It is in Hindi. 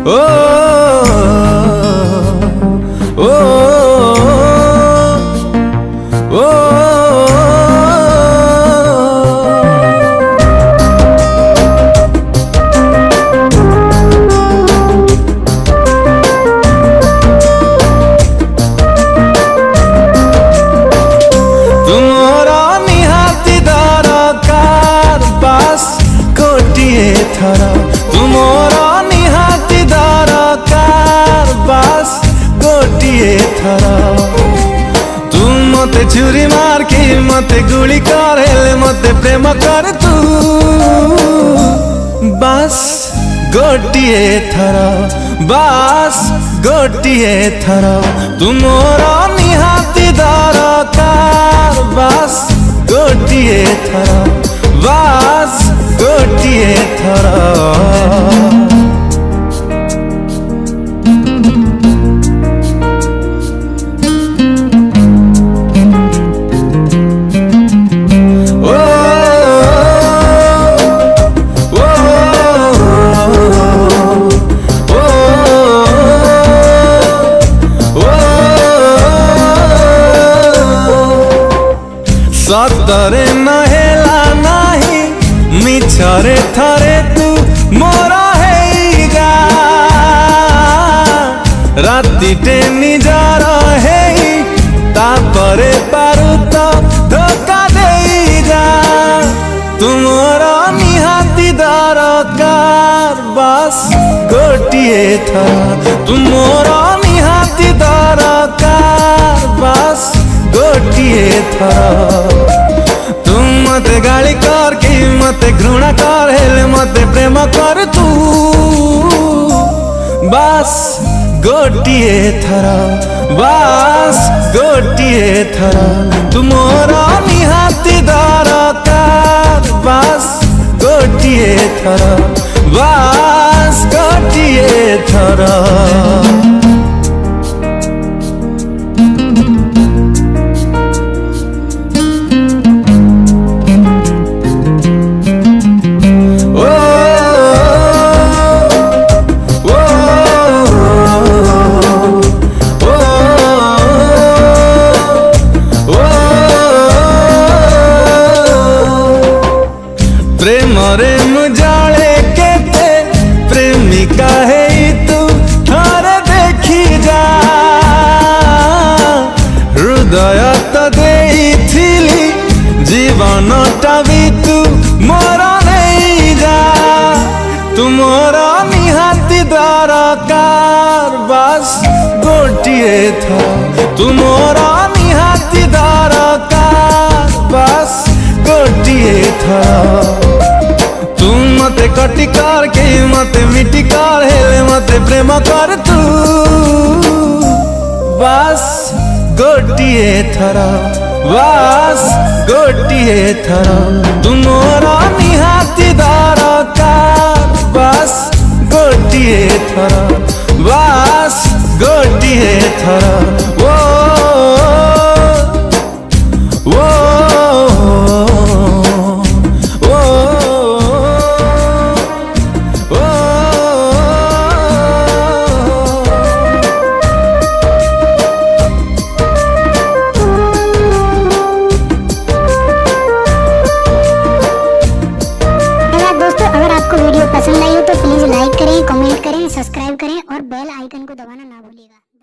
ओ ओ ओ तुमरा निहाती दरकार बास गोटिए थर तुमरा निहाती दरकार बास गोटिए थर तुम मते छुरी मार के मते गुली कर हेले मते प्रेम कर तू बास गोटिए थर बास गोटिए थर तुमरा निहाती दरकार बास गोटिए थर बास गोटिए थर सतरे नहेला नाही मिछरे थरे तू मोरा हेगा राति टे निजार हे तापरे पारु तो धोखा देगा तुमरा निहाती दरकार बास गोटिए थर तुमरा निहाती दरकार बास गोटिए थर तुम मते गाली कर के मते घृणा कर हेले मते प्रेम कर तू बास गोटिए थर बास गोटिए थर तुमरा निहाती दरकार बास गोटिए थर बास गोटिए थर प्रेम रे मुजाले केते प्रेमिका है तू थोड़े देखी जा हृदय तो देइथिली जीवन टा भी तू मोरा नहीं जा तुमरा निहाती दरकार बास गोटिए थर तुमरा निहाती दरकार बास गोटिए थर तुम मते कटी कर के मते मिटी कर हेले मते प्रेम कर तू बास गोटिए थर बास गोटिए थर तुमरा निहाती दरकार बास गोटिए थर बास गोटिए थर ओ ओ पसंद आई हो तो प्लीज़ लाइक करें, कमेंट करें, सब्सक्राइब करें और बेल आइकन को दबाना ना भूलिएगा।